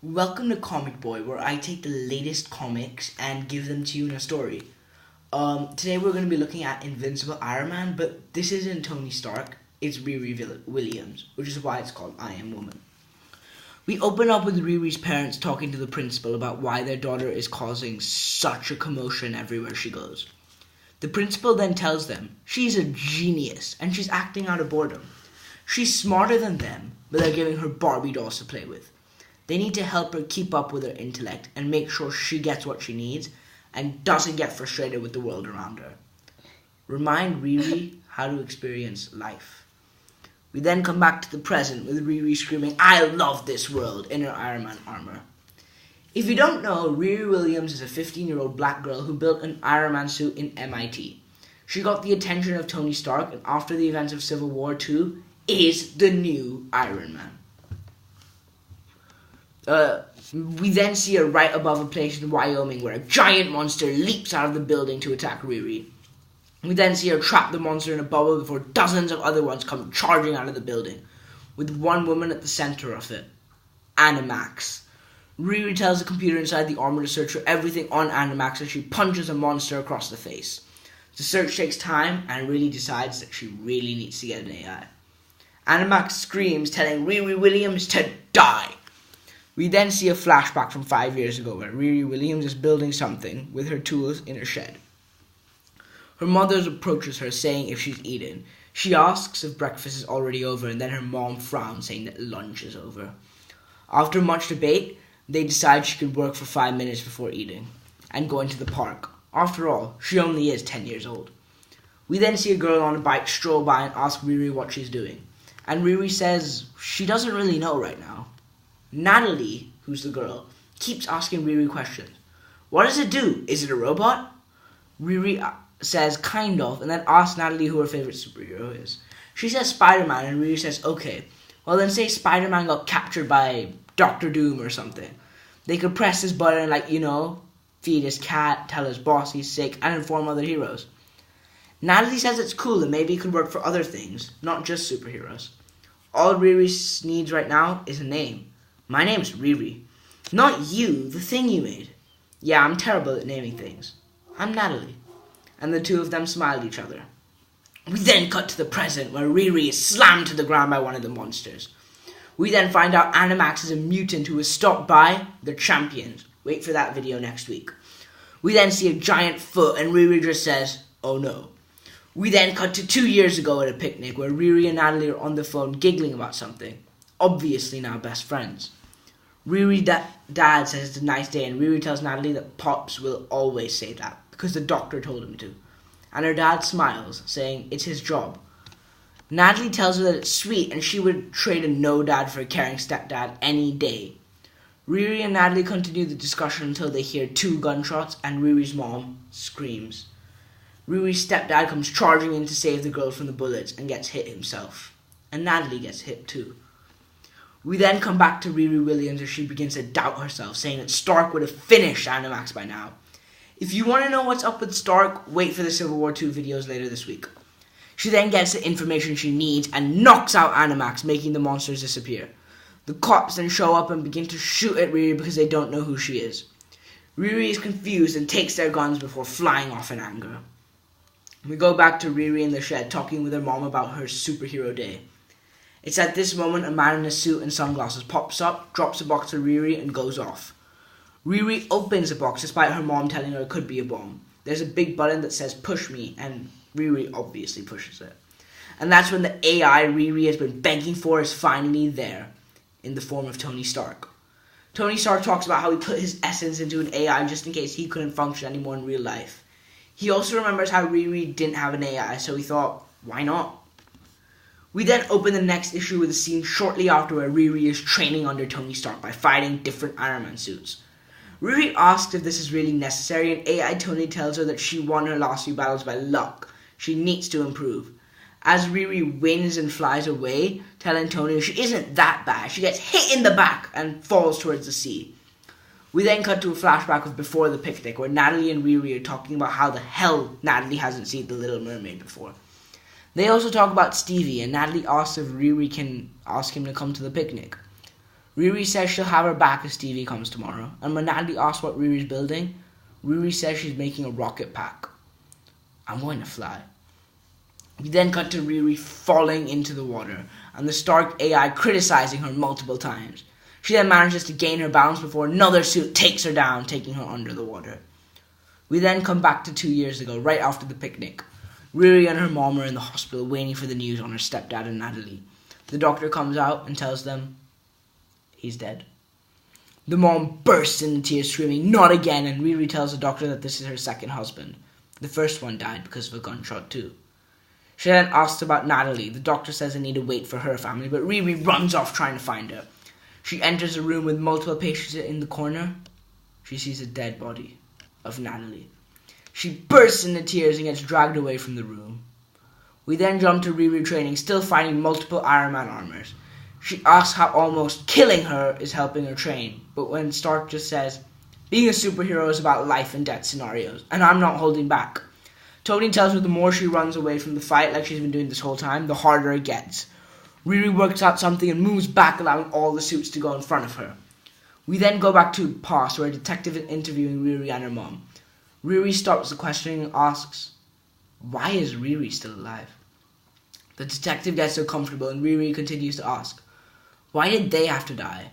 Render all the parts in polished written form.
Welcome to ComicsBoi, where I take the latest comics and give them to you in a story. Today we're going to be looking at Invincible Iron Man, but this isn't Tony Stark, it's Riri Williams, which is why it's called I Am Woman. We open up with Riri's parents talking to the principal about why their daughter is causing such a commotion everywhere she goes. The principal then tells them she's a genius and she's acting out of boredom. She's smarter than them, but they're giving her Barbie dolls to play with. They need to help her keep up with her intellect and make sure she gets what she needs and doesn't get frustrated with the world around her. Remind Riri how to experience life. We then come back to the present with Riri screaming, "I love this world," in her Iron Man armor. If you don't know, Riri Williams is a 15-year-old black girl who built an Iron Man suit in MIT. She got the attention of Tony Stark, and after the events of Civil War II, is the new Iron Man. We then see her right above a place in Wyoming where a giant monster leaps out of the building to attack Riri. We then see her trap the monster in a bubble before dozens of other ones come charging out of the building, with one woman at the center of it, Animax. Riri tells the computer inside the armor to search for everything on Animax as she punches a monster across the face. The search takes time and Riri decides that she really needs to get an AI. Animax screams, telling Riri Williams to die. We then see a flashback from 5 years ago where Riri Williams is building something with her tools in her shed. Her mother approaches her saying if she's eaten. She asks if breakfast is already over, and then her mom frowns saying that lunch is over. After much debate, they decide she could work for 5 minutes before eating and going to the park. After all, she only is 10 years old. We then see a girl on a bike stroll by and ask Riri what she's doing. And Riri says she doesn't really know right now. Natalie, who's the girl, keeps asking Riri questions. What does it do? Is it a robot? Riri says kind of, and then asks Natalie who her favorite superhero is. She says Spider-Man, and Riri says okay. Well, then say Spider-Man got captured by Dr. Doom or something. They could press his button and, feed his cat, tell his boss he's sick, and inform other heroes. Natalie says it's cool and maybe it could work for other things, not just superheroes. All Riri needs right now is a name. My name's Riri. Not you, the thing you made. Yeah, I'm terrible at naming things. I'm Natalie. And the two of them smile at each other. We then cut to the present where Riri is slammed to the ground by one of the monsters. We then find out Animax is a mutant who was stopped by the champions. Wait for that video next week. We then see a giant foot and Riri just says, "Oh no." We then cut to 2 years ago at a picnic where Riri and Natalie are on the phone giggling about something. Obviously now best friends. Riri's dad says it's a nice day, and Riri tells Natalie that Pops will always say that because the doctor told him to. And her dad smiles, saying it's his job. Natalie tells her that it's sweet and she would trade a no dad for a caring stepdad any day. Riri and Natalie continue the discussion until they hear 2 gunshots and Riri's mom screams. Riri's stepdad comes charging in to save the girl from the bullets and gets hit himself. And Natalie gets hit too. We then come back to Riri Williams as she begins to doubt herself, saying that Stark would have finished Animax by now. If you want to know what's up with Stark, wait for the Civil War II videos later this week. She then gets the information she needs and knocks out Animax, making the monsters disappear. The cops then show up and begin to shoot at Riri because they don't know who she is. Riri is confused and takes their guns before flying off in anger. We go back to Riri in the shed talking with her mom about her superhero day. It's at this moment a man in a suit and sunglasses pops up, drops a box to Riri, and goes off. Riri opens the box despite her mom telling her it could be a bomb. There's a big button that says push me, and Riri obviously pushes it. And that's when the AI Riri has been begging for is finally there, in the form of Tony Stark. Tony Stark talks about how he put his essence into an AI just in case he couldn't function anymore in real life. He also remembers how Riri didn't have an AI, so he thought, why not? We then open the next issue with a scene shortly after where Riri is training under Tony Stark by fighting different Iron Man suits. Riri asks if this is really necessary, and AI Tony tells her that she won her last few battles by luck. She needs to improve. As Riri wins and flies away, telling Tony she isn't that bad, she gets hit in the back and falls towards the sea. We then cut to a flashback of before the picnic where Natalie and Riri are talking about how the hell Natalie hasn't seen The Little Mermaid before. They also talk about Stevie, and Natalie asks if Riri can ask him to come to the picnic. Riri says she'll have her back if Stevie comes tomorrow, and when Natalie asks what Riri's building, Riri says she's making a rocket pack. I'm going to fly. We then cut to Riri falling into the water, and the Stark AI criticizing her multiple times. She then manages to gain her balance before another suit takes her down, taking her under the water. We then come back to 2 years ago, right after the picnic. Riri and her mom are in the hospital waiting for the news on her stepdad and Natalie. The doctor comes out and tells them he's dead. The mom bursts into tears, screaming, "Not again!" and Riri tells the doctor that this is her second husband. The first one died because of a gunshot too. She then asks about Natalie. The doctor says they need to wait for her family, but Riri runs off trying to find her. She enters a room with multiple patients in the corner. She sees a dead body of Natalie. She bursts into tears and gets dragged away from the room. We then jump to Riri training, still finding multiple Iron Man armors. She asks how almost killing her is helping her train, but when Stark just says, "Being a superhero is about life and death scenarios, and I'm not holding back." Tony tells her the more she runs away from the fight, like she's been doing this whole time, the harder it gets. Riri works out something and moves back, allowing all the suits to go in front of her. We then go back to past, where a detective is interviewing Riri and her mom. Riri stops the questioning and asks, "Why is Riri still alive?" The detective gets so comfortable and Riri continues to ask, "Why did they have to die?"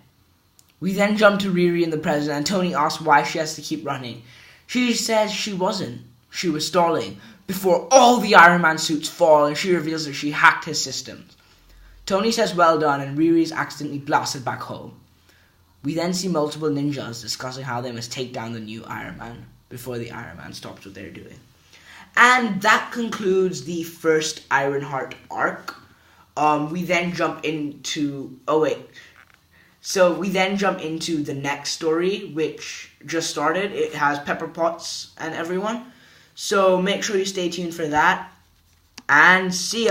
We then jump to Riri in the present and Tony asks why she has to keep running. She says she wasn't. She was stalling before all the Iron Man suits fall, and she reveals that she hacked his systems. Tony says well done and Riri is accidentally blasted back home. We then see multiple ninjas discussing how they must take down the new Iron Man before the Iron Man stops what they're doing. And that concludes the first Ironheart arc. We then jump into the next story, which just started. It has Pepper Potts and everyone. So make sure you stay tuned for that. And see ya.